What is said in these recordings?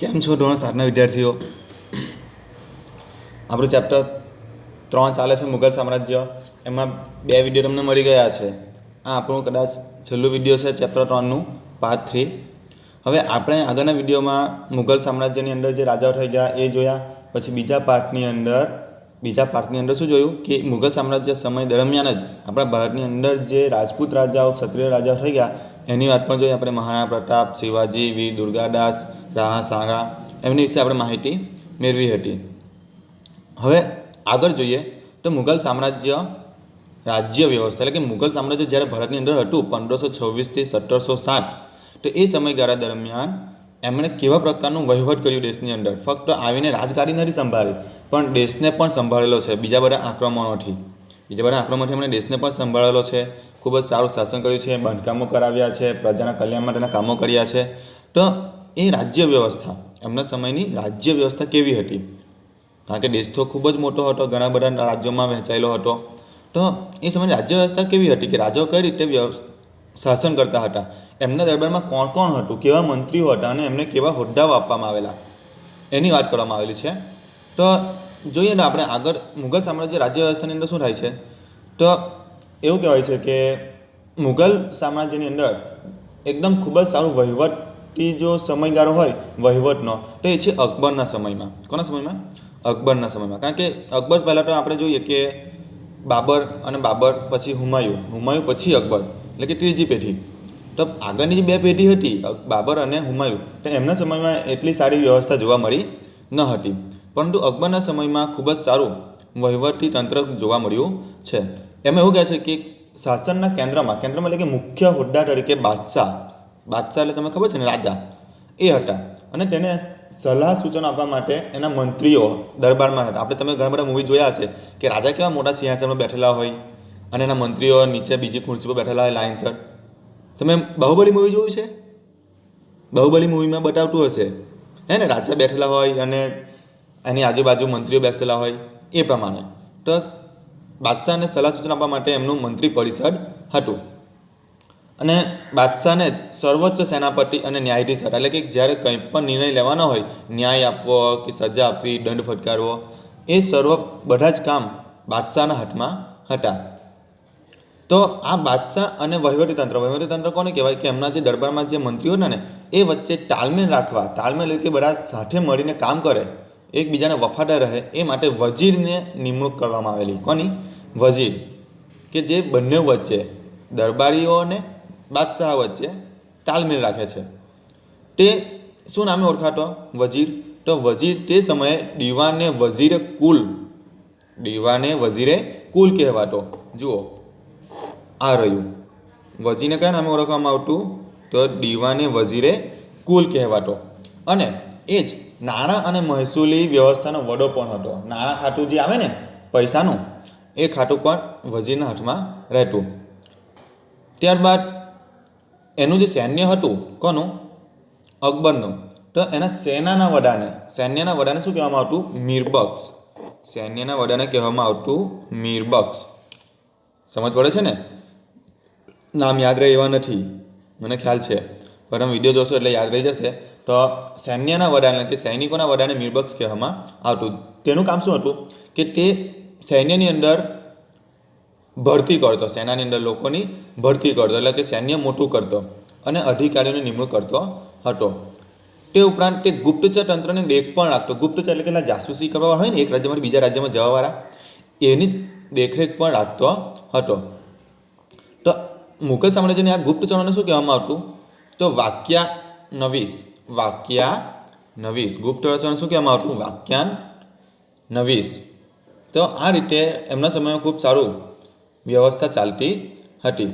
કેમ છો ધોરણ 7ના વિદ્યાર્થીઓ? આપણું ચેપ્ટર 3 ચાલે છે મુગલ સામ્રાજ્ય. એમાં 2 વિડીયો તમને મળી ગયા છે. આ આપણું કદાચ છેલ્લું વિડીયો છે ચેપ્ટર 3નું પાર્ટ 3. હવે આપણે આગળના વિડીયોમાં મુગલ સામ્રાજ્યની અંદર જે રાજાઓ થઈ ગયા એ જોયા. પછી બીજા પાર્ટની અંદર શું જોયું કે મુગલ સામ્રાજ્ય સમય દરમિયાન જ આપણા ભારતની અંદર જે રાજપૂત રાજાઓ ક્ષત્રિય રાજાઓ થઈ ગયા એની વાત પણ જોઈએ. આપણે મહારાણા પ્રતાપ, શિવાજી, વીર દુર્ગાદાસ, રાણા સાંગા એમની વિશે આપણે માહિતી મેળવી હતી. હવે આગળ જોઈએ તો મુગલ સામ્રાજ્ય રાજ્ય વ્યવસ્થા એટલે કે મુગલ સામ્રાજ્ય જ્યારે ભારતની અંદર હતું 1526થી 1760, તો એ સમયગાળા દરમિયાન એમણે કેવા પ્રકારનું વહીવટ કર્યું દેશની અંદર. ફક્ત આવીને રાજગાદી નથી સંભાળી પણ દેશને પણ સંભાળેલો છે બીજા બધા આક્રમણોથી એમણે દેશને પણ સંભાળેલો છે. ખૂબ જ સારું શાસન કર્યું છે, બાંધકામો કરાવ્યા છે, પ્રજાના કલ્યાણ માટેના કામો કર્યા છે. તો એ રાજ્ય વ્યવસ્થા એમના સમયની રાજ્ય વ્યવસ્થા કેવી હતી? કારણ કે દેશ તો ખૂબ જ મોટો હતો, ઘણા બધા રાજ્યોમાં વહેંચાયેલો હતો. તો એ સમયની રાજ્ય વ્યવસ્થા કેવી હતી કે રાજાઓ કઈ રીતે શાસન કરતા હતા, એમના દરબારમાં કોણ કોણ હતું, કેવા મંત્રીઓ હતા અને એમને કેવા હોદ્દાઓ આપવામાં આવેલા એની વાત કરવામાં આવેલી છે. તો જોઈએ ને આપણે આગળ મુગલ સામ્રાજ્ય રાજ્ય વ્યવસ્થાની અંદર શું થાય છે. તો એવું કહેવાય છે કે મુગલ સામ્રાજ્યની અંદર એકદમ ખૂબ જ સારું વહીવટથી જો સમયગાળો હોય વહીવટનો તો એ છે અકબરના સમયમાં. કોના સમયમાં? અકબરના સમયમાં. કારણ કે અકબર પહેલાં તો આપણે જોઈએ કે બાબર પછી હુમાયું પછી અકબર એટલે કે ત્રીજી પેઢી. તો આગળની જે 2 પેઢી હતી બાબર અને હુમાયું, તો એમના સમયમાં એટલી સારી વ્યવસ્થા જોવા મળી ન હતી. પરંતુ અકબરના સમયમાં ખૂબ જ સારું વહીવટી તંત્ર જોવા મળ્યું છે. એમાં એવું કહે છે કે શાસનના કેન્દ્રમાં એટલે કે મુખ્ય હોદ્દા તરીકે બાદશાહ એટલે તમને ખબર છે ને રાજા એ હતા. અને તેને સલાહ સૂચનો આપવા માટે એના મંત્રીઓ દરબારમાં હતા. તમે ઘણા બધા મૂવી જોયા હશે કે રાજા કેવા મોટા સિંહાસનમાં બેઠેલા હોય અને એના મંત્રીઓ નીચે બીજી ખુરશી પર બેઠેલા હોય લાઇનસર. તમે બાહુબલી મૂવી જોયું છે? બાહુબલી મૂવીમાં બતાવતું હશે હે ને, રાજા બેઠેલા હોય અને એની આજુબાજુ મંત્રીઓ બેસેલા હોય એ પ્રમાણે. તો બાદશાહને સલાહ સૂચન આપવા માટે એમનું મંત્રી પરિષદ હતું. અને બાદશાહને જ સર્વોચ્ચ સેનાપતિ અને ન્યાયાધીશ હતા. એટલે કે જ્યારે કંઈ પણ નિર્ણય લેવાનો હોય, ન્યાય આપવો કે સજા આપવી, દંડ ફટકારવો, એ બધા જ કામ બાદશાહના હાથમાં હતા. તો આ બાદશાહ અને વહીવટીતંત્ર કોને કહેવાય કે એમના જે દરબારમાં જે મંત્રીઓ હતા ને એ વચ્ચે તાલમેલ રાખવા, એટલે કે બધા સાથે મળીને કામ કરે, એકબીજાને વફાદાર રહે એ માટે વજીરને નિમણૂક કરવામાં આવેલી. કોની? વજીર, કે જે બંને વચ્ચે દરબારીઓ અને બાદશાહ વચ્ચે તાલમેલ રાખે છે. તે શું નામે ઓળખાતો વજીર? તો વજીર તે સમયે દીવાને વજીરે કુલ કહેવાતો. જુઓ આ રહ્યું, વજીરને કયા નામે ઓળખવામાં આવતું? તો દીવાને વજીરે કુલ કહેવાતો. અને એ જ નાણાં અને મહેસૂલી વ્યવસ્થાનો વડો પણ હતો. નાણાં ખાતું જે આવે ને પૈસાનું, એ ખાતું પણ વજીરના હાથમાં રહેતું. ત્યારબાદ એનું જે સૈન્ય હતું, કોનું? અકબરનું. તો એના સૈન્યના વડાને શું કહેવામાં આવતું? મીરબક્ષ. સૈન્યના વડાને કહેવામાં આવતું મીરબક્ષ. સમજ પડે છે ને? નામ યાદ રહે એવા નથી, મને ખ્યાલ છે, પણ તમે વિડીયો જોશો એટલે યાદ રહી જશે. તો સૈન્યના વડાને કે સૈનિકોના વડાને મીરબક્ષ કહેવામાં આવતું. તેનું કામ શું હતું કે તે સૈન્યની અંદર ભરતી કરતો, સેનાની અંદર લોકોની ભરતી કરતો, એટલે કે સૈન્ય મોટું કરતો અને અધિકારીઓની નિમણૂક કરતો હતો. તે ઉપરાંત તે ગુપ્તચર તંત્રની દેખ પણ રાખતો. ગુપ્તચર એટલે કે જાસૂસી કરવા હોય ને એક રાજ્યમાંથી બીજા રાજ્યમાં જવાવાળા, એની દેખરેખ પણ રાખતો હતો. તો મુઘલ સામ્રાજ્યની આ ગુપ્તચરોને શું કહેવામાં આવતું? તો વાક્યાનવીસ. ગુપ્તચરોને શું કહેવામાં આવતું? વાક્યાનવીસ. તો આ રીતે એમના સમયમાં ખૂબ સારું વ્યવસ્થા ચાલતી હતી.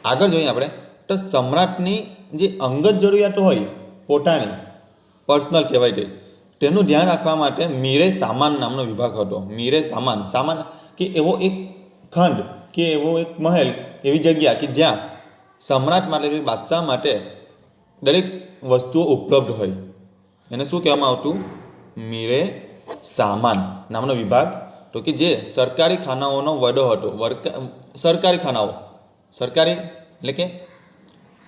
આગળ જોઈએ આપણે તો સમ્રાટની જે અંગત જરૂરિયાતો હોય પોતાની પર્સનલ કહેવાય તેનું ધ્યાન રાખવા માટે મીરે સામાન નામનો વિભાગ હતો. મીરે સામાન કે એવો એક ખંડ કે એવો એક મહેલ, એવી જગ્યા કે જ્યાં સમ્રાટ માટે કે બાદશાહ માટે દરેક વસ્તુઓ ઉપલબ્ધ હોય. એને શું કહેવામાં આવતું? મીરે સામાન નામનો વિભાગ. તો કે જે સરકારી ખાનાઓનો વડો હતો. સરકારી એટલે કે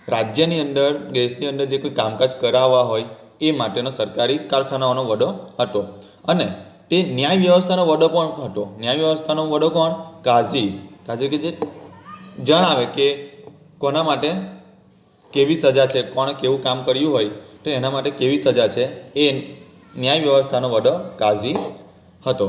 રાજ્યની અંદર દેશની અંદર જે કોઈ કામકાજ કરાવવા હોય એ માટેનો સરકારી કારખાનાઓનો વડો હતો. અને તે ન્યાય વ્યવસ્થાનો વડો પણ હતો. ન્યાય વ્યવસ્થાનો વડો કોણ? કાઝી. કાઝી કે જે જણાવે કે કોના માટે કેવી સજા છે, કોણે કેવું કામ કર્યું હોય તો એના માટે કેવી સજા છે, એ ન્યાય વ્યવસ્થાનો વડો કાઝી હતો.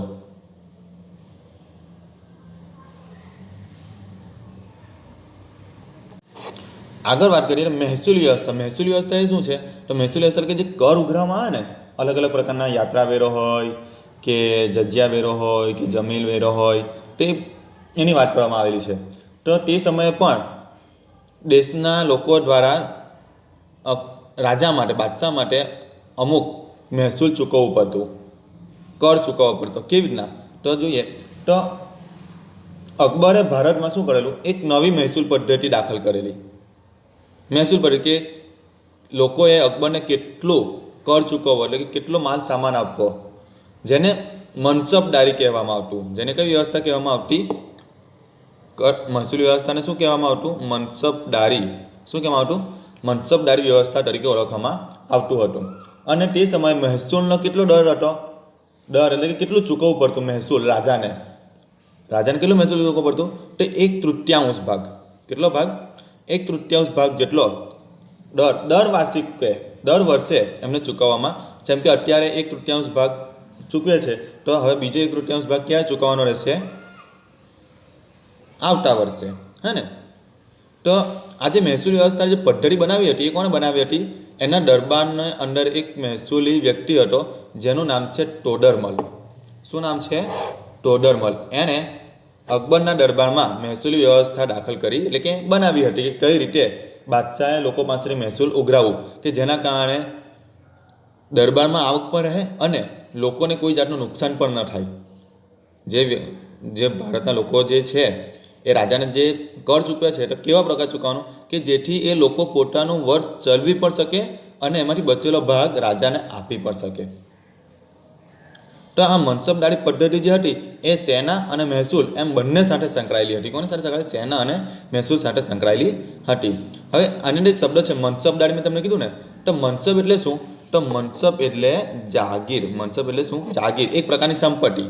આગળ વાત કરીએ મહેસૂલ વ્યવસ્થા. મહેસૂલ વ્યવસ્થા એ શું છે? તો મહેસૂલ વ્યવસ્થા કે જે કર ઉઘરાવવામાં આવે ને, અલગ અલગ પ્રકારના યાત્રા વેરો હોય કે જજિયા વેરો હોય કે જમીન વેરો હોય, તે એની વાત કરવામાં આવેલી છે. તો તે સમયે પણ દેશના લોકો દ્વારા રાજા માટે, બાદશાહ માટે અમુક મહેસૂલ ચૂકવવું પડતું, કર ચૂકવવો પડતો. કેવી રીતના? તો જોઈએ તો અકબરે ભારતમાં શું કરેલું? એક નવી મહેસૂલ પદ્ધતિ દાખલ કરેલી. મહેસૂલ પદ્ધતિ કે લોકોએ અકબરને કેટલું કર ચૂકવવો, એટલે કે કેટલો માલ સામાન આપવો, જેને મનસબદારી કહેવામાં આવતું. જેને કઈ વ્યવસ્થા કહેવામાં આવતી? મહેસૂલ વ્યવસ્થાને શું કહેવામાં આવતું? મનસબદારી. શું કહેવામાં આવતું? મનસબદારી વ્યવસ્થા તરીકે ઓળખવામાં આવતું હતું. અને તે સમયે મહેસૂલનો કેટલો દર હતો? દર એટલે કે કેટલું ચૂકવવું પડતું મહેસૂલ રાજાને. રાજાને કેટલું મહેસૂલ ચૂકવવું પડતું? તો 1/3 ભાગ. કેટલો ભાગ? 1/3 ભાગ જેટલો દર વાર્ષિક કે દર વર્ષે એમને ચૂકવવામાં. જેમ કે અત્યારે 1/3 ભાગ ચૂકવે છે, તો હવે બીજો 1/3 ભાગ ક્યારે ચૂકવવાનો રહેશે? આવતા વર્ષે. હે ને? તો આ જે મહેસૂલ વ્યવસ્થા જે પદ્ધતિ બનાવી હતી, એ કોણે બનાવી હતી? એના દરબારની અંદર એક મહેસૂલી વ્યક્તિ હતો જેનું નામ છે ટોડરમલ. શું નામ છે? ટોડરમલ. એણે અકબરના દરબારમાં મહેસૂલી વ્યવસ્થા દાખલ કરી, એટલે કે બનાવી હતી કે કઈ રીતે બાદશાહે લોકો પાસેથી મહેસૂલ ઉઘરાવવું કે જેના કારણે દરબારમાં આવક પણ રહે અને લોકોને કોઈ જાતનું નુકસાન પણ ન થાય. જે ભારતના લોકો જે છે એ રાજાને જે કર ચૂકવે છે તો કેવા પ્રકાર ચૂકવવાનું કે જેથી એ લોકો પોતાનું વર્ષ ચલાવી પણ શકે અને એમાંથી બચેલો ભાગ રાજાને આપી પણ શકે. તો આ મનસબદારી પદ્ધતિ જે હતી એ સેના અને મહેસૂલ એમ બંને સાથે સંકળાયેલી હતી. કોની સાથે સંકળાયેલી? સેના અને મહેસૂલ સાથે સંકળાયેલી હતી. હવે આની અંદર એક શબ્દ છે મનસબદારી. મેં તમને કીધું ને, તો મનસબ એટલે શું? તો મનસબ એટલે જાગીર. મનસબ એટલે શું? જાગીર. એક પ્રકારની સંપત્તિ.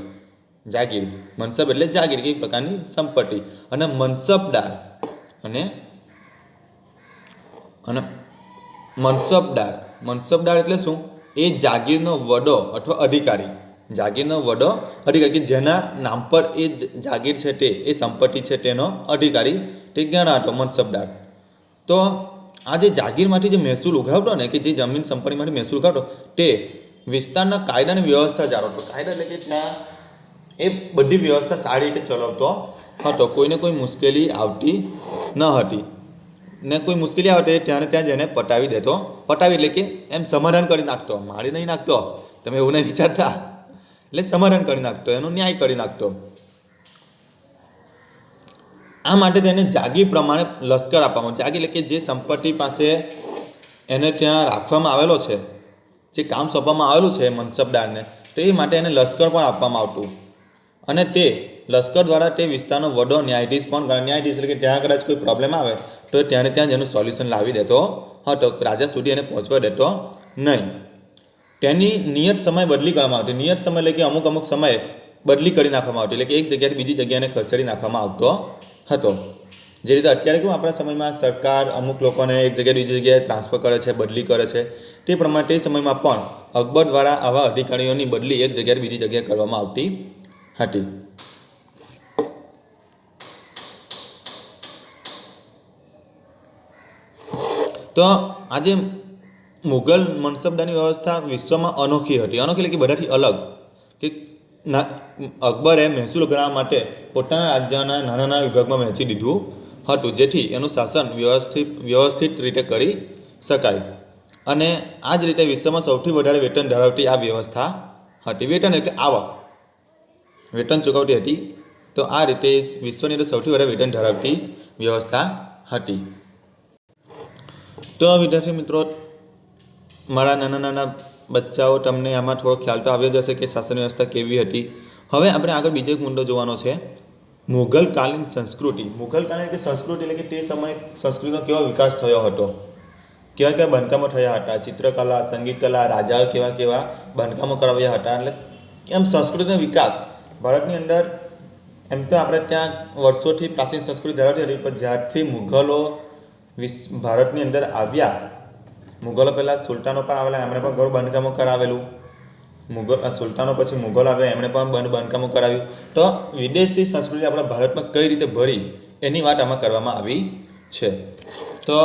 જાગીર. મનસબ એટલે જાગીર, એક પ્રકારની સંપત્તિ. અને મનસબદાર અને મનસબદાર એટલે શું? એ જાગીરનો વડો અથવા અધિકારી. જાગીરનો વડો અધિકારી કે જેના નામ પર એ જાગીર છે, તે એ સંપત્તિ છે, તેનો અધિકારી તે ગણાતો મનસબદાર. તો આ જે જાગીરમાંથી જે મહેસૂલ ઉઘરાવતો ને, કે જે જમીન સંપત્તિમાંથી મહેસૂલ ઉઘરાવતો, તે વિસ્તારના કાયદાની વ્યવસ્થા જાળવતો. કાયદા એટલે કે ત્યાં એ બધી વ્યવસ્થા સારી રીતે ચલાવતો હતો. કોઈને કોઈ મુશ્કેલી આવતી ન હતી. ને કોઈ મુશ્કેલી આવે તો ત્યાં ત્યાં જઈને પટાવી દેતો. પટાવી એટલે કે એમ સમાધાન કરી નાખતો. મારી નહીં નાખતો, તમે એવું નહીં વિચારતા. એટલે સમાધાન કરી નાખતો, એનો ન્યાય કરી નાખતો. આ માટે તેને જાગીર પ્રમાણે લશ્કર આપવામાં. જાગીર એટલે કે જે સંપત્તિ પાસે એને ત્યાં રાખવામાં આવેલો છે, જે કામ સોંપવામાં આવેલું છે મનસબદારને, તો એ માટે એને લશ્કર પણ આપવામાં આવતું. અને તે લશ્કર દ્વારા તે વિસ્તારનો વડો ન્યાયાધીશ પણ ગણાય. ન્યાયાધીશ એટલે કે ત્યાં કદાચ કોઈ પ્રોબ્લેમ આવે તો ત્યાં ત્યાં જ એનું સોલ્યુશન લાવી દેતો હતો. રાજા સુધી એને પહોંચવા દેતો નહીં. તેની નિયત સમય બદલી કરવામાં આવતી. નિયત સમય એટલે કે અમુક અમુક સમયે બદલી કરી નાખવામાં આવતી. એટલે કે એક જગ્યાએથી બીજી જગ્યાએ ખસેડી નાખવામાં આવતો હતો. જે રીતે અત્યારે કેવું આપણા સમયમાં સરકાર અમુક લોકોને એક જગ્યાએ બીજી જગ્યાએ ટ્રાન્સફર કરે છે, બદલી કરે છે, તે પ્રમાણે તે સમયમાં પણ અકબર દ્વારા આવા અધિકારીઓની બદલી એક જગ્યાએ બીજી જગ્યાએ કરવામાં આવતી હતી. તો આજે મુગલ મનસબદારની વ્યવસ્થા વિશ્વમાં અનોખી હતી. અનોખી એટલે કે બધાથી અલગ. કે અકબરે મહેસૂલ ઉઘરાવવા માટે પોતાના રાજ્યના નાના નાના વિભાગમાં વહેંચી દીધું હતું, જેથી એનું શાસન વ્યવસ્થિત રીતે કરી શકાય. અને આ જ રીતે વિશ્વમાં સૌથી વધારે વેતન ધરાવતી આ વ્યવસ્થા હતી. વેતન એટલે આવક, વેતન ચૂકવતી હતી. તો આ રીતે વિશ્વની અંદર સૌથી વધારે વેતન ધરાવતી વ્યવસ્થા હતી. તો વિદ્યાર્થી મિત્રો, મારા નાના નાના બચ્ચાઓ, તમને આમાં થોડો ખ્યાલ તો આવ્યો જ હશે કે શાસન વ્યવસ્થા કેવી હતી. હવે આપણે આગળ બીજો એક મુદ્દો જોવાનો છે મુઘલકાલીન સંસ્કૃતિ. મુઘલકાલીન એટલે સંસ્કૃતિ એટલે કે તે સમયે સંસ્કૃતિનો કેવો વિકાસ થયો હતો, કેવા કેવા બાંધકામો થયા હતા, ચિત્રકલા, સંગીત કલા, રાજાઓ કેવા કેવા બાંધકામો કરાવ્યા હતા. એટલે એમ સંસ્કૃતિનો વિકાસ ભારતની અંદર એમ તો આપણે ત્યાં વર્ષોથી પ્રાચીન સંસ્કૃતિ ધરાવતી હતી, પણ જ્યારથી મુઘલો ભારતની અંદર આવ્યા, મુઘલો પહેલાં સુલતાનો પણ આવેલા, એમણે પણ ઘણું બાંધકામો કરાવેલું. સુલતાનો પછી મુઘલ આવ્યા, એમણે પણ બાંધકામો કરાવ્યું. તો વિદેશી સંસ્કૃતિ આપણા ભારતમાં કઈ રીતે ભળી એની વાત આમાં કરવામાં આવી છે. તો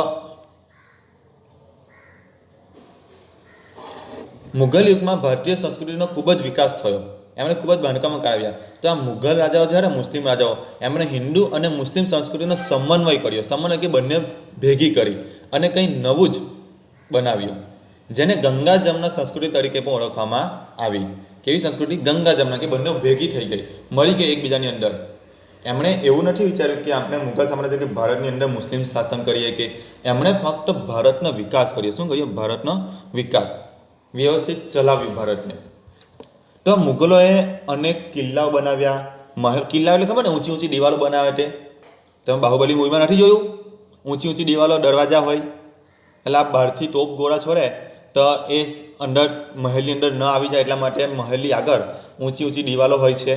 મુઘલ યુગમાં ભારતીય સંસ્કૃતિનો ખૂબ જ વિકાસ થયો, એમણે ખૂબ જ બાંધકામો કરાવ્યા. તો આ મુઘલ રાજાઓ જ્યારે મુસ્લિમ રાજાઓ, એમણે હિન્દુ અને મુસ્લિમ સંસ્કૃતિનો સમન્વય કર્યો. સમન્વય કે બંને ભેગી કરી અને કંઈ નવું જ બનાવ્યું, જેને ગંગા જમના સંસ્કૃતિ તરીકે પણ ઓળખવામાં આવી. કેવી સંસ્કૃતિ? ગંગા જમના, કે બંને ભેગી થઈ ગઈ, મળી ગઈ એકબીજાની અંદર. એમણે એવું નથી વિચાર્યું કે આપણે મુઘલ સામ્રાજ્ય કે ભારતની અંદર મુસ્લિમ શાસન કરીએ, કે એમણે ફક્ત ભારતનો વિકાસ કર્યો. શું કર્યો? ભારતનો વિકાસ, વ્યવસ્થિત ચલાવ્યું ભારતને. તો મુગલોએ અનેક કિલ્લાઓ બનાવ્યા. કિલ્લાઓ એટલે ખબર ને, ઊંચી ઊંચી દિવાલો બનાવે તે. તમે બાહુબલી મૂવીમાં નથી જોયું? ઊંચી ઊંચી દિવાલો, દરવાજા હોય, એટલે આ બહારથી તોપ ગોળા છોડે તો એ અંદર મહેલની અંદર ન આવી જાય એટલા માટે મહેલની આગળ ઊંચી ઊંચી દિવાલો હોય છે,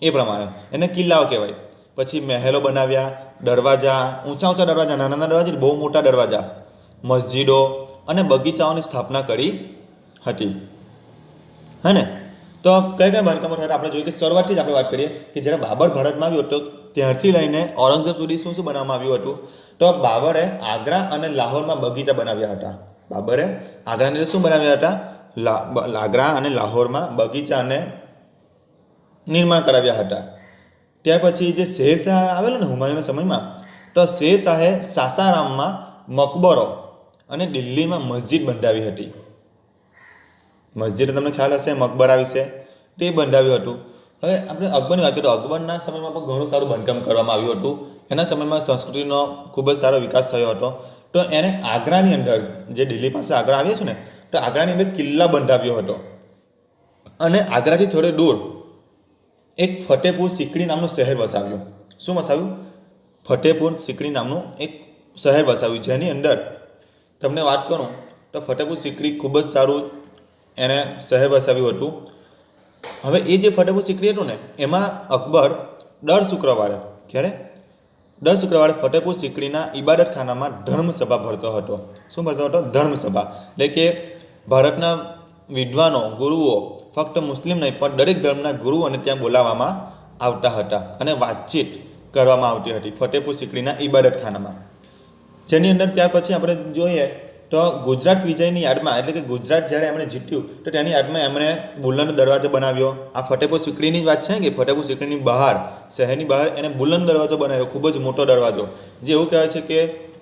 એ પ્રમાણે એને કિલ્લાઓ કહેવાય. પછી મહેલો બનાવ્યા, દરવાજા, ઊંચા ઊંચા દરવાજા, નાના નાના દરવાજા, બહુ મોટા દરવાજા, મસ્જિદો અને બગીચાઓની સ્થાપના કરી હતી. હે ને? તો કઈ કઈ બાંધકામો થયા આપણે જોઈએ કે શરૂઆતથી જ આપણે વાત કરીએ કે જ્યારે બાબર ભારતમાં આવ્યો હતો ત્યારથી લઈને ઔરંગઝેબ સુધી શું શું બનાવવામાં આવ્યું હતું. તો બાબરે આગ્રા અને લાહોરમાં બગીચા બનાવ્યા હતા. બાબરે આગ્રાની અંદર શું બનાવ્યા હતા? આગ્રા અને લાહોરમાં બગીચાને નિર્માણ કરાવ્યા હતા. ત્યાર પછી જે શેરશાહ આવેલો ને હુમાયુના સમયમાં, તો શેરશાહે સાસારામમાં મકબરો અને દિલ્હીમાં મસ્જિદ બંધાવી હતી. મસ્જિદ તમને ખ્યાલ હશે, મકબરા વિશે, તે બંધાવ્યું હતું. હવે આપણે અકબરની વાત કરીએ તો અકબરના સમયમાં પણ ઘણું સારું બાંધકામ કરવામાં આવ્યું હતું. એના સમયમાં સંસ્કૃતિનો ખૂબ જ સારો વિકાસ થયો હતો. તો એણે આગ્રાની અંદર, જે દિલ્હી પાસે આગ્રા આવીએ છીએ ને, તો આગ્રાની અંદર કિલ્લા બંધાવ્યો હતો. અને આગ્રાથી થોડે દૂર એક ફતેહપુર સિકરી નામનું શહેર વસાવ્યું. શું વસાવ્યું? ફતેહપુર સિકરી નામનું એક શહેર વસાવ્યું, જેની અંદર તમને વાત કરું તો ફતેહપુર સિકરી ખૂબ જ સારું એણે શહેર વસાવ્યું હતું. હવે એ જે ફતેહપુર સિકરી હતું ને, એમાં અકબર દર શુક્રવારે, ક્યારે? દર શુક્રવારે ફતેહપુર સિકરીના ઇબાદતખાનામાં ધર્મસભા ભરતો હતો. શું ભરતો હતો? ધર્મસભા. એટલે કે ભારતના વિદ્વાનો, ગુરુઓ, ફક્ત મુસ્લિમ નહીં પણ દરેક ધર્મના ગુરુઓને ત્યાં બોલાવવામાં આવતા હતા અને વાતચીત કરવામાં આવતી હતી ફતેહપુર સિકરીના ઇબાદતખાનામાં. જેની અંદર ત્યાર પછી આપણે જોઈએ તો ગુજરાત વિજયની યાદમાં, એટલે કે ગુજરાત જ્યારે એમણે જીત્યું તો તેની યાદમાં એમણે બુલંદ દરવાજો બનાવ્યો. આ ફતેહપુર સિકરીની જ વાત છે કે ફતેહપુર સિકરીની બહાર, શહેરની બહાર એને બુલંદ દરવાજો બનાવ્યો, ખૂબ જ મોટો દરવાજો, જે એવું કહેવાય છે કે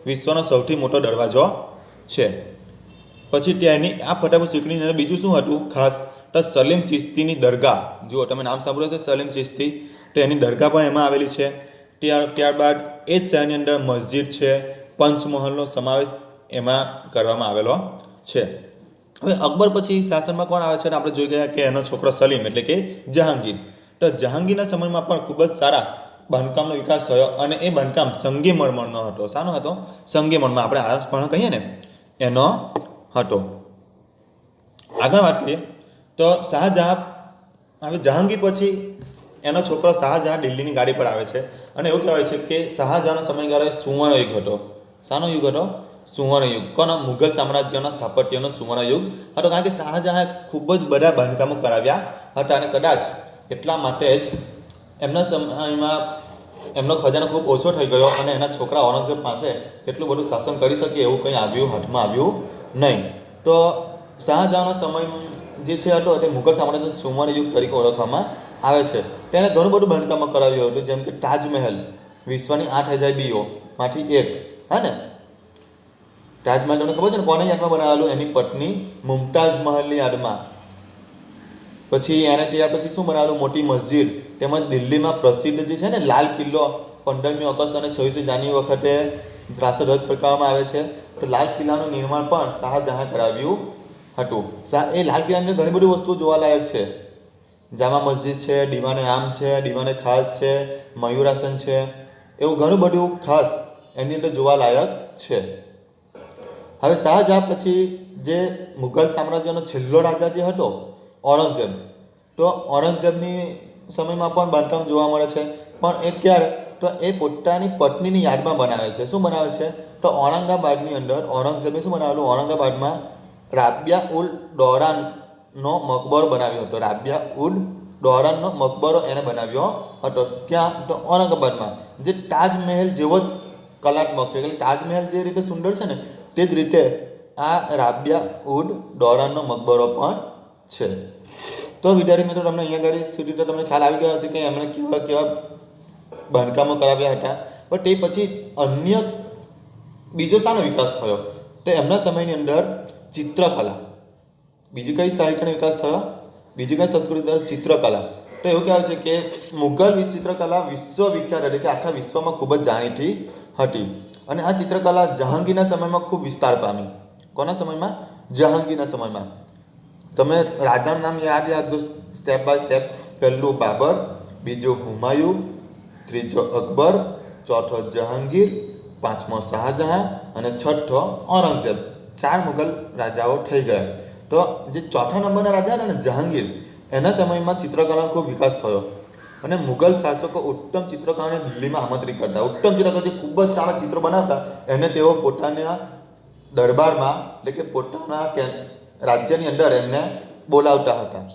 વિશ્વનો સૌથી મોટો દરવાજો છે. પછી ત્યાંની આ ફતેહપુર સિકરીની અંદર બીજું શું હતું ખાસ? તો સલીમ ચિશ્તીની દરગાહ. જુઓ, તમે નામ સાંભળ્યું છે સલીમ ચિશ્તી, તો એની દરગાહ પણ એમાં આવેલી છે. ત્યારબાદ એ જ શહેરની અંદર મસ્જિદ છે, પંચમહલનો સમાવેશ એમાં કરવામાં આવેલો છે. હવે અકબર પછી શાસનમાં કોણ આવે છે? આપણે જોઈ ગયા કે એનો છોકરો સલીમ, એટલે કે જહાંગીર. તો જહાંગીરના સમયમાં પણ ખૂબ જ સારા બાંધકામનો વિકાસ થયો અને એ બાંધકામ સંગેમરમરનો હતો. શાનો હતો? સંગેમરમાં, આપણે આરસપર્ણ કહીએ ને, એનો હતો. આગળ વાત કરીએ તો શાહજહાં. હવે જહાંગીર પછી એનો છોકરો શાહજહાં દિલ્હીની ગાડી પર આવે છે અને એવું કહેવાય છે કે શાહજહાંનો સમયગાળો એ સુવર્ણ યુગ હતો. શાનો યુગ હતો? સુવર્ણ યુગ. કોનો? મુઘલ સામ્રાજ્યના સ્થાપત્યનો સુવર્ણ યુગ હતો, કારણ કે શાહજહાં ખૂબ જ બધા બાંધકામો કરાવ્યા હતા અને કદાચ એટલા માટે જ એમના સમયમાં એમનો ખજાનો ખૂબ ઓછો થઈ ગયો અને એના છોકરા ઔરંગઝેબ પાસે એટલું બધું શાસન કરી શકે એવું કંઈ હાથમાં આવ્યું નહીં. તો શાહજહાંનો સમય જે છે હતો તે મુઘલ સામ્રાજ્ય સુવર્ણ યુગ તરીકે ઓળખવામાં આવે છે. તેને ઘણું બધું બાંધકામો કરાવ્યું હતું, જેમ કે તાજમહેલ વિશ્વની 8 અજાયબીઓમાંથી એક. હા ને? તાજમહેલ તમને ખબર છે ને કોની યાદમાં બનાવેલું? એની પત્ની મુમતાઝ મહલની યાદમાં. પછી એને ત્યાર પછી શું બનાવેલું? મોટી મસ્જિદ. તેમજ દિલ્હીમાં પ્રસિદ્ધ જે છે ને લાલ કિલ્લો, 15મી ઓગસ્ટ અને 26મી જાન્યુઆરી વખતે રાષ્ટ્રધ્વજ ફરકાવવામાં આવે છે. તો લાલ કિલ્લાનું નિર્માણ પણ શાહજહાં કરાવ્યું હતું. એ લાલ કિલ્લાની અંદર ઘણી બધી વસ્તુઓ જોવાલાયક છે. જામા મસ્જિદ છે, દીવાને આમ છે, દીવાને ખાસ છે, મયુરાસન છે, એવું ઘણું બધું ખાસ એની અંદર જોવાલાયક છે. હવે શાહજહાં પછી જે મુઘલ સામ્રાજ્યનો છેલ્લો રાજા જે હતો ઔરંગઝેબ, તો ઔરંગઝેબની સમયમાં પણ બાંધકામ જોવા મળે છે. પણ એ ક્યારે, તો એ પોતાની પત્નીની યાદમાં બનાવે છે. શું બનાવે છે, તો ઔરંગાબાદની અંદર ઔરંગઝેબે શું બનાવેલું, ઔરંગાબાદમાં રાબિયા ઉલ દૌરાનનો મકબરો બનાવ્યો હતો. રાબિયા ઉલ દૌરાનનો મકબરો એને બનાવ્યો હતો. ક્યાં, તો ઔરંગાબાદમાં. જે તાજમહેલ જેવો જ કલાત્મક છે, એટલે તાજમહેલ જે રીતે સુંદર છે ને તે જ રીતે આ રાબિયા ઉલ દૌરાનનો મકબરો પણ છે. તો વિદ્યાર્થી મિત્રો, તમને અહીંયા આગળ સુધી તો તમને ખ્યાલ આવી ગયો હશે કે એમણે કેવા કેવા બાંધકામો કરાવ્યા હતા. પણ તે પછી અન્ય બીજો શાનો વિકાસ થયો, તો એમના સમયની અંદર ચિત્રકલા, બીજી કઈ સાહિત્યનો વિકાસ થયો, બીજી કઈ સંસ્કૃતિ, ચિત્રકલા. તો એવું કહેવાય છે કે મુઘલ ચિત્રકલા વિશ્વવિખ્યાત એટલે કે આખા વિશ્વમાં ખૂબ જ જાણીતી હતી. અને આ ચિત્રકલા જહાંગીરના સમયમાં ખૂબ વિસ્તાર પામી. કોના સમયમાં, જહાંગીરના સમયમાં. તમે રાજાનું નામ યાદ રાખજો સ્ટેપ બાય સ્ટેપ. પહેલું બાબર, બીજું હુમાયુ, ત્રીજો અકબર, ચોથો જહાંગીર, પાંચમો શાહજહાં અને છઠ્ઠો ઔરંગઝેબ. 4 મુઘલ રાજાઓ થઈ ગયા. તો જે ચોથા નંબરના રાજા હતા ને જહાંગીર, એના સમયમાં ચિત્રકલાનો ખૂબ વિકાસ થયો. અને મુઘલ શાસકો ઉત્તમ ચિત્રકારોને દિલ્હીમાં આમંત્રિત કરતા. ઉત્તમ ચિત્રકાર જે ખૂબ જ સારા ચિત્રો બનાવતા એને તેઓ પોતાના દરબારમાં એટલે કે પોતાના રાજ્યની અંદર એમને બોલાવતા હતા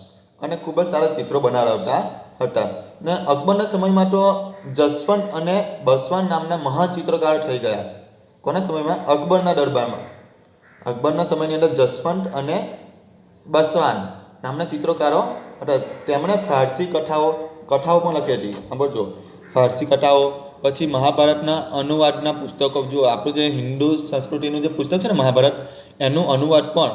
અને ખૂબ જ સારા ચિત્રો બનાવતા હતા. ને અકબરના સમયમાં તો જસવંત અને બસવાન નામના મહાચિત્રકાર થઈ ગયા. કોના સમયમાં, અકબરના દરબારમાં. અકબરના સમયની અંદર જસવંત અને બસવાન નામના ચિત્રકારો હતા. તેમણે ફારસી કથાઓ પણ લખી હતી. સાંભળજો, ફારસી કથાઓ, પછી મહાભારતના અનુવાદના પુસ્તકો. જો આપણું જે હિન્દુ સંસ્કૃતિનું જે પુસ્તક છે ને મહાભારત, એનું અનુવાદ પણ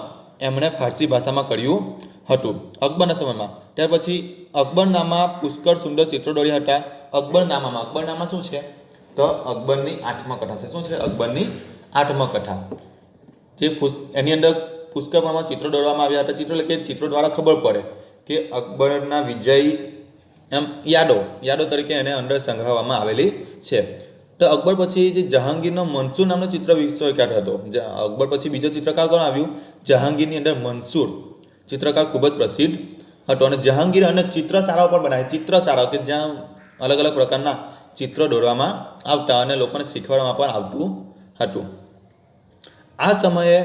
એમણે ફારસી ભાષામાં કર્યું હતું અકબરના સમયમાં. ત્યાર પછી અકબરનામા પુષ્કળ સુંદર ચિત્રો દોર્યા હતા. અકબરનામા શું છે, તો અકબરની આત્મકથા છે. શું છે, અકબરની આત્મકથા. જે એની અંદર પુષ્કળ પ્રમાણમાં ચિત્રો દોરવામાં આવ્યા હતા. ચિત્રો એટલે કે ચિત્રો દ્વારા ખબર પડે કે અકબરના વિજય એમ યાદો તરીકે એને અંદર સંગ્રહવામાં આવેલી છે. તો અકબર પછી જે જહાંગીરનો મંસૂર નામનો ચિત્ર વિશ્વવિખ્યાત હતો. અકબર પછી બીજો ચિત્રકાર કોણ આવ્યું, જહાંગીરની અંદર મંસૂર ચિત્રકાર ખૂબ જ પ્રસિદ્ધ હતો. અને જહાંગીર અને ચિત્રશાળાઓ પણ બનાવી. ચિત્રશાળાઓ કે જ્યાં અલગ અલગ પ્રકારના ચિત્રો દોરવામાં આવતા અને લોકોને શીખવાડવામાં પણ આવતું હતું. આ સમયે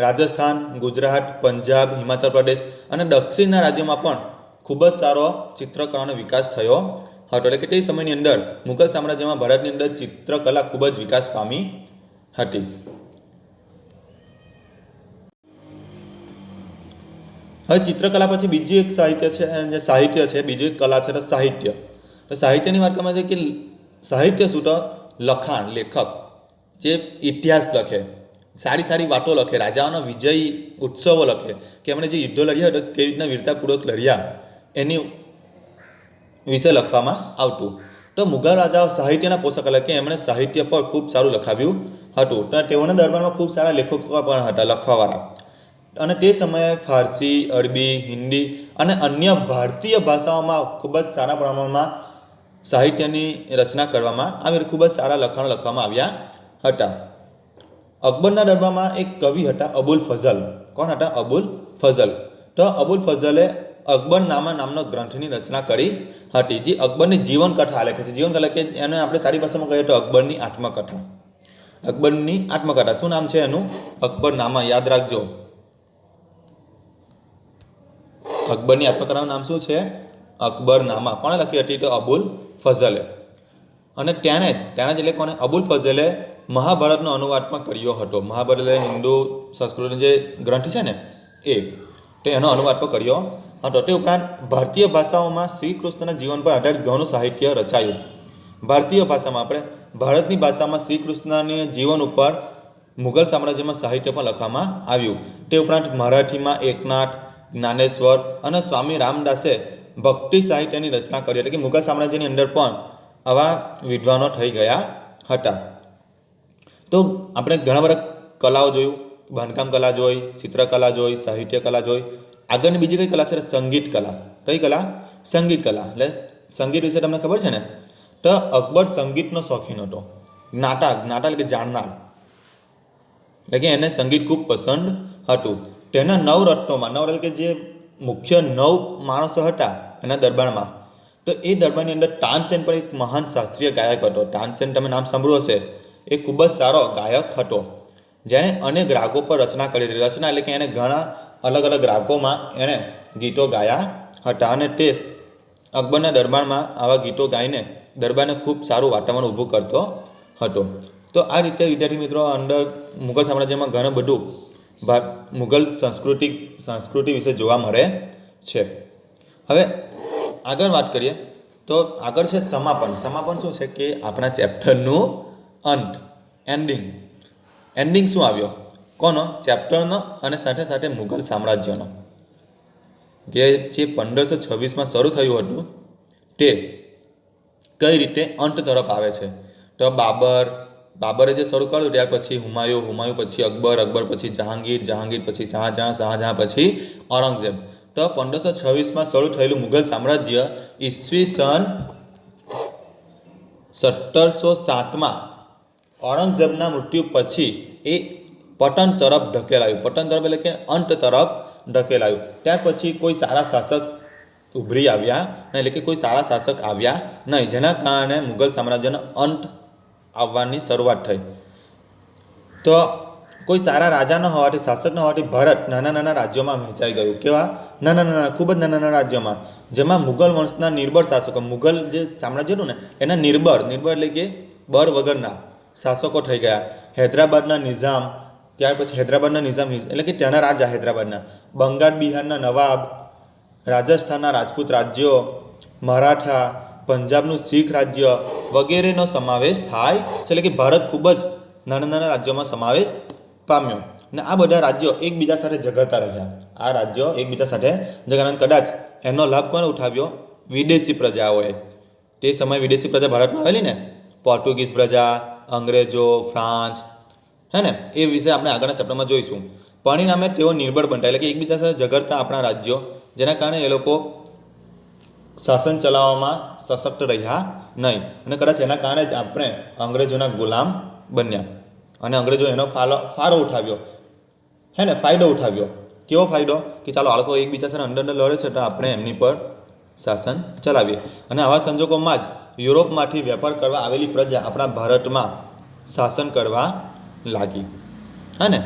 રાજસ્થાન, ગુજરાત, પંજાબ, હિમાચલ પ્રદેશ અને દક્ષિણના રાજ્યોમાં પણ ખૂબ જ સારો ચિત્રકલાનો વિકાસ થયો હતો. એટલે કે તે સમયની અંદર મુઘલ સામ્રાજ્યમાં ભારતની અંદર ચિત્રકલા ખૂબ જ વિકાસ પામી હતી. હવે ચિત્રકલા પછી બીજી એક સાહિત્ય છે, બીજી એક કલા છે, તો સાહિત્ય. તો સાહિત્યની વાત કરવામાં છે કે સાહિત્ય શું, તો લખાણ, લેખક જે ઇતિહાસ લખે, સારી વાતો લખે, રાજાઓના વિજય ઉત્સવો લખે કે એમણે જે યુદ્ધો લડ્યા હતા કેવી રીતના વીરતાપૂર્વક લડ્યા એની વિશે લખવામાં આવતું. તો મુઘલ રાજાઓ સાહિત્યના પોષક એટલે કે એમણે સાહિત્ય પર ખૂબ સારું લખાવ્યું હતું. તો તેઓના દરબારમાં ખૂબ સારા લેખકો પણ હતા લખવાવાળા. અને તે સમયે ફારસી, અરબી, હિન્દી અને અન્ય ભારતીય ભાષાઓમાં ખૂબ જ સારા પ્રમાણમાં સાહિત્યની રચના કરવામાં આવી. ખૂબ જ સારા લખાણો લખવામાં આવ્યા હતા. અકબરના દરબારમાં એક કવિ હતા અબુલ ફઝલ. કોણ હતા, અબુલ ફઝલ. તો અબુલ ફઝલે અકબરનામા નામનો ગ્રંથની રચના કરી હતી, જે અકબરની જીવનકથા આલેખે છે. જીવનકથા કે એને આપણે સારી ભાષામાં કહીએ તો અકબરની આત્મકથા. અકબરની આત્મકથા શું નામ છે એનું, અકબરનામા. યાદ રાખજો, અકબરની આત્મકથાનું નામ શું છે, અકબરનામા. કોણે લખી હતી, તો અબુલ ફઝલે. અને તેને જ એટલે કોને, અબુલ ફઝલે મહાભારતનો અનુવાદ પણ કર્યો હતો. મહાભારત એટલે હિન્દુ સંસ્કૃતિનો જે ગ્રંથ છે ને તો એનો અનુવાદ પણ કર્યો હતો. તે ઉપરાંત ભારતીય ભાષાઓમાં શ્રી કૃષ્ણના જીવન પર આધારિત ઘણું સાહિત્ય રચાયું. ભારતીય ભાષામાં આપણે ભારતની ભાષામાં શ્રી કૃષ્ણના જીવન ઉપર મુઘલ સામ્રાજ્યમાં સાહિત્ય પણ લખવામાં આવ્યું. તે ઉપરાંત મરાઠીમાં એકનાથ, જ્ઞાનેશ્વર અને સ્વામી રામદાસે ભક્તિ સાહિત્યની રચના કરી. એટલે કે મુઘલ સામ્રાજ્યની અંદર પણ આવા વિદ્વાનો થઈ ગયા હતા. તો આપણે ઘણા બધા કલાઓ જોયું, બાંધકામ કલા જોઈ, ચિત્રકલા જોઈ, સાહિત્ય કલા જોઈ. આગળની બીજી કઈ કલા છે? સંગીત કલા. કઈ કલા? સંગીત કલા. એટલે સંગીત વિશે તમને ખબર છે ને? તો અકબર સંગીતનો શોખીન હતો. જ્ઞાતા એટલે કે જાણનાર, એટલે કે એને સંગીત ખૂબ પસંદ હતું. તેના 9 રત્નોમાં, 9 એટલે કે જે મુખ્ય 9 માણસો હતા એના દરબારમાં, તો એ દરબારની અંદર તાનસેન પણ એક મહાન શાસ્ત્રીય ગાયક હતો. તાનસેન તમે નામ સાંભળ્યું હશે. એ ખૂબ જ સારો ગાયક હતો, જેણે અનેક રાગો પર રચના કરી હતી. રચના એટલે કે એને ઘણા અલગ અલગ રાગોમાં એણે ગીતો ગાયા હતા, અને તે અકબરના દરબારમાં આવા ગીતો ગાઈને દરબારને ખૂબ સારું વાતાવરણ ઊભું કરતો હતો. તો આ રીતે વિદ્યાર્થી મિત્રો અંદર મુઘલ સામ્રાજ્યમાં ઘણું બધું મુઘલ સંસ્કૃતિ વિશે જોવા મળે છે. હવે આગળ વાત કરીએ તો આગળ છે સમાપન. સમાપન શું છે કે આપણા ચેપ્ટરનું અંત, એન્ડિંગ શું આવ્યો? કોનો? ચેપ્ટરનો અને સાથે સાથે મુઘલ સામ્રાજ્યનો, જે 1526માં શરૂ થયું હતું તે કઈ રીતે અંત તરફ આવે છે? તો બાબરે જે શરૂ કર્યું, ત્યાર પછી હુમાયુ પછી અકબર પછી જહાંગીર પછી શાહજહાં પછી ઔરંગઝેબ. તો 1526માં શરૂ થયેલું મુઘલ સામ્રાજ્ય ઈસવીસન 1707માં ઔરંગઝેબના મૃત્યુ પછી એ પતન તરફ ઢકેલાયું. પતન તરફ એટલે કે અંત તરફ ઢકેલાયું. ત્યાર પછી કોઈ સારા શાસક ઉભરી આવ્યા નહીં, એટલે કે કોઈ સારા શાસક આવ્યા નહીં, જેના કારણે મુઘલ સામ્રાજ્યનો અંત આવવાની શરૂઆત થઈ. તો કોઈ સારા રાજા ન હોવાથી, શાસક ન હોવાથી ભારત નાના રાજ્યોમાં વહેંચાઈ ગયું. કેવા? ખૂબ જ નાના રાજ્યોમાં, જેમાં મુઘલ વંશના નિર્બળ શાસકો, મુઘલ જે સામ્રાજ્ય હતું ને એના નિર્બળ એટલે કે બર વગરના શાસકો થઈ ગયા. હૈદરાબાદના નિઝામ, ત્યાર પછી હૈદરાબાદના નિઝામ એટલે કે ત્યાંના રાજા હૈદરાબાદના, બંગાળ બિહારના નવાબ, રાજસ્થાનના રાજપૂત રાજ્યો, મરાઠા, પંજાબનું શીખ રાજ્ય વગેરેનો સમાવેશ થાય છે. એટલે કે ભારત ખૂબ જ નાના રાજ્યોમાં સમાવેશ પામ્યો. અને આ બધા રાજ્યો એકબીજા સાથે ઝઘડતા રહ્યા. આ રાજ્યો એકબીજા સાથે ઝઘડા, કદાચ એનો લાભ કોને ઉઠાવ્યો? વિદેશી પ્રજાઓએ. તે સમયે વિદેશી પ્રજા ભારતમાં આવેલી ને, પોર્ટુગીઝ પ્રજા, અંગ્રેજો, ફ્રાન્સ, હે ને, એ વિશે આપણે આગળના ચેપ્ટરમાં જોઈશું. પરિણામે તેઓ નિર્બળ બનતા, એટલે કે એકબીજા સાથે ઝઘડતા આપણા રાજ્યો, જેના કારણે એ લોકો શાસન ચલાવવામાં સશક્ત રહ્યા નહીં, અને કદાચ એના કારણે જ આપણે અંગ્રેજોના ગુલામ બન્યા, અને અંગ્રેજો એનો ફાળો ઉઠાવ્યો, હે ને, ફાયદો ઉઠાવ્યો. કેવો ફાયદો? કે ચાલો આ લોકો એકબીજા સાથે અંદર લડે છે તો આપણે એમની પર શાસન ચલાવીએ. અને આવા સંજોગોમાં જ યુરોપમાંથી વેપાર કરવા આવેલી પ્રજા આપણા ભારતમાં શાસન કરવા લાગી. હા ને,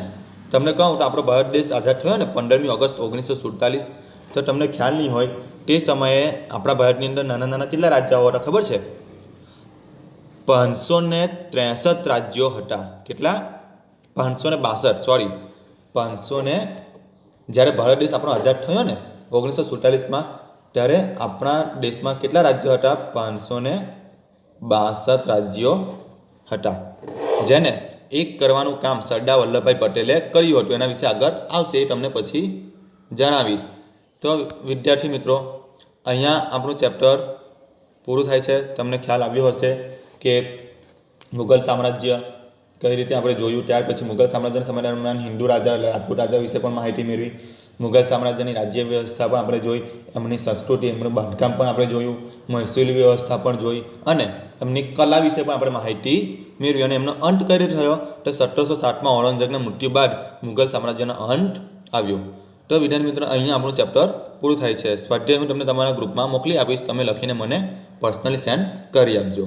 તમને કહું તો આપણો ભારત દેશ આઝાદ થયો ને 15મી ઓગસ્ટ 1947. તો તમને ખ્યાલ નહીં હોય, તે સમયે આપણા ભારતની અંદર નાના કેટલા રાજ્યો હતા ખબર છે? 563 રાજ્યો હતા. કેટલા? 562. જ્યારે ભારત દેશ આપણો આઝાદ થયો ને 1947માં, ત્યારે આપણા દેશમાં કેટલા રાજ્યો હતા? 562 રાજ્યો હતા, જેને એક કરવાનું કામ સરદાર વલ્લભભાઈ પટેલે કર્યું હતું. એના વિશે આગળ આવશે, એ તમને પછી જણાવીશ. તો વિદ્યાર્થી મિત્રો, અહીંયા આપણું ચેપ્ટર પૂરું થાય છે. તમને ખ્યાલ આવ્યો હશે કે મુઘલ સામ્રાજ્ય કઈ રીતે આપણે જોયું. ત્યાર પછી મુઘલ સામ્રાજ્યના સમય દરમિયાન હિન્દુ રાજા, રાજપૂત રાજા વિશે પણ માહિતી મેળવી. મુઘલ સામ્રાજ્યની રાજ્ય વ્યવસ્થા પણ આપણે જોઈ, એમની સંસ્કૃતિ, એમનું બાંધકામ પણ આપણે જોયું, મહેસૂલી વ્યવસ્થા પણ જોઈ, અને એમની કલા વિશે પણ આપણે માહિતી મેળવી. અને એમનો અંત કઈ રીતે થયો? તો 1707માં ઔરંગઝેબના મૃત્યુ બાદ મુઘલ સામ્રાજ્યનો અંત આવ્યો. તો વિદ્યાર્થી મિત્રો, અહીંયા આપણું ચેપ્ટર પૂરું થાય છે. સ્વાધ્યાય હું તમને તમારા ગ્રુપમાં મોકલી આપીશ, તમે લખીને મને પર્સનલી સેન્ડ કરી આપજો.